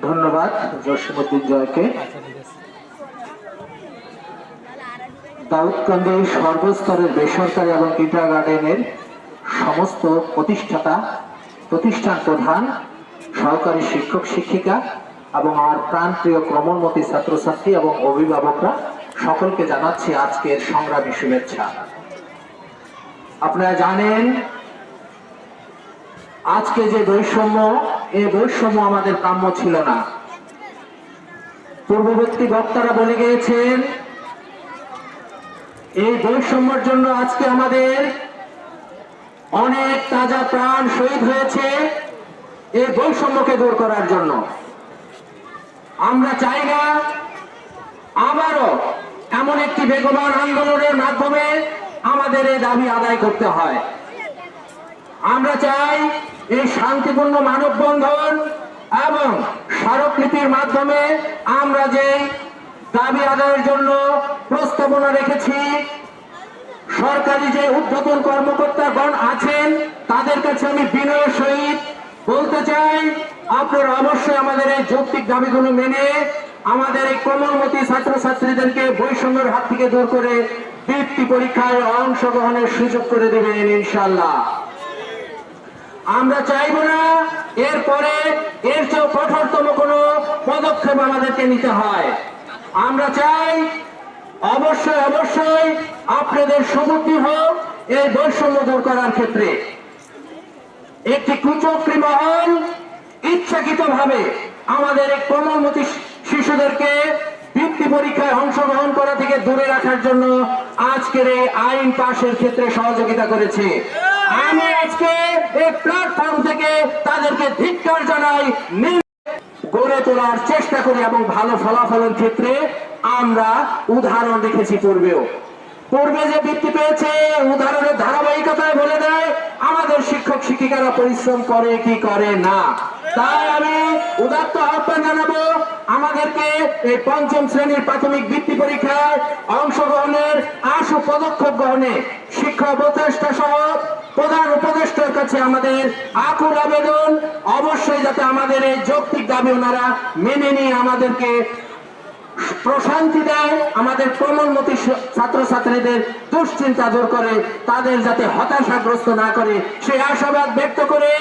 ধন্যবাদ জসিমউদ্দিন জয়কে। দাউদকান্দি সর্বস্তরের বেসরকারি এবং কিন্ডারগার্টেনের সমস্ত প্রতিষ্ঠান প্রধান, সহকারী শিক্ষক শিক্ষিকা এবং আমার প্রাণপ্রিয় ক্রমোন্নতি ছাত্রছাত্রী এবং অভিভাবকরা সকলকে জানাচ্ছি আজকের সংগ্রামী শুভেচ্ছা। আপনারা জানেন আজকে যে বৈষম্য, এই বৈষম্য আমাদের কাম্য ছিল না। পূর্ববর্তী বক্তারা বলে গিয়েছেন এই বৈষম্যের জন্য আজকে আমাদের অনেক তাজা প্রাণ শহীদ হয়েছে এই বৈষম্যকে দূর করার জন্য। আমরা চাই না আবারও এমন একটি বেগবান আন্দোলনের মাধ্যমে আমাদের এই দাবি আদায় করতে হয়। আমরা চাই এই শান্তিপূর্ণ মানববন্ধন এবং স্মারকলিপির মাধ্যমে আমরা যে দাবি আদায়ের জন্য প্রস্তাবনা রেখেছি, সরকারি যে ঊর্ধ্বতন কর্মকর্তাগণ আছেন তাদের কাছে আমি বিনয়ের সহিত বলতে চাই, আপনারা অবশ্যই আমাদের এই যৌক্তিক দাবিগুলো মেনে আমাদের এই কোমলমতি ছাত্রছাত্রীদেরকে বৈষম্যের হাত থেকে দূর করে বৃত্তি পরীক্ষায় অংশগ্রহণের সুযোগ করে দেবেন ইনশাআল্লাহ। আমরা চাইব না এরপরে এর চেয়ে কঠোরতম কোনো পদক্ষেপ আমাদেরকে নিতে হয়। আমরা চাই অবশ্যই আপনাদের সুবুদ্ধি হোক এই বৈষম্য দূর করার ক্ষেত্রে। একটি কুচক্রী মহল ইচ্ছাকৃতভাবে আমাদের এই কোমলমতি শিশুদেরকে বৃত্তি পরীক্ষায় অংশগ্রহণ করা থেকে দূরে রাখার জন্য আজকের এই আইন পাশের ক্ষেত্রে সহযোগিতা করেছে। আমি আজকে এই প্ল্যাটফর্ম থেকে তাদেরকে ধিক্কার জানাই, গড়ে তোলার চেষ্টা করি এবং ভালো ফলাফলের ক্ষেত্রে আমরা উদাহরণ দেখেছি। পূর্বে যে বৃত্তি পেয়েছে উদাহরণের ধারাবাহিকতায় বলে দেয় আমাদের শিক্ষক শিক্ষিকারা পরিশ্রম করে কি করে না। তাই আমি উদাত্ত আহ্বান জানাবো আমাদেরকে এই পঞ্চম শ্রেণীর প্রাথমিক বৃত্তি পরীক্ষায় অংশগ্রহণের আশু পদক্ষেপ গ্রহণে শিক্ষা উপদেষ্টা সহ প্রধান উপদেষ্টার কাছে আমাদের আকুল আবেদন, অবশ্যই যাতে আমাদের এই যৌক্তিক দাবি ওনারা মেনে নিয়ে আমাদেরকে প্রশান্তি দেয়, আমাদের কোমলমতি ছাত্রছাত্রীদের দুশ্চিন্তা দূর করে, তাদের যাতে হতাশাগ্রস্ত না করে সেই আশাবাদ ব্যক্ত করে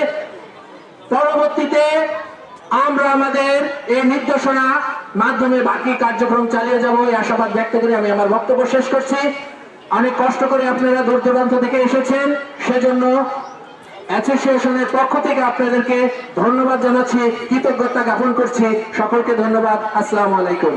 পরবর্তীতে আমরা আমাদের এই নির্দেশনা মাধ্যমে বাকি কার্যক্রম চালিয়ে যাব এই আশাবাদ ব্যক্ত করে আমি আমার বক্তব্য শেষ করছি। অনেক কষ্ট করে আপনারা দূর দূরান্ত থেকে এসেছেন, সেজন্য অ্যাসোসিয়েশনের পক্ষ থেকে আপনাদেরকে ধন্যবাদ জানাচ্ছি, কৃতজ্ঞতা জ্ঞাপন করছি। সকলকে ধন্যবাদ। আসসালামু আলাইকুম।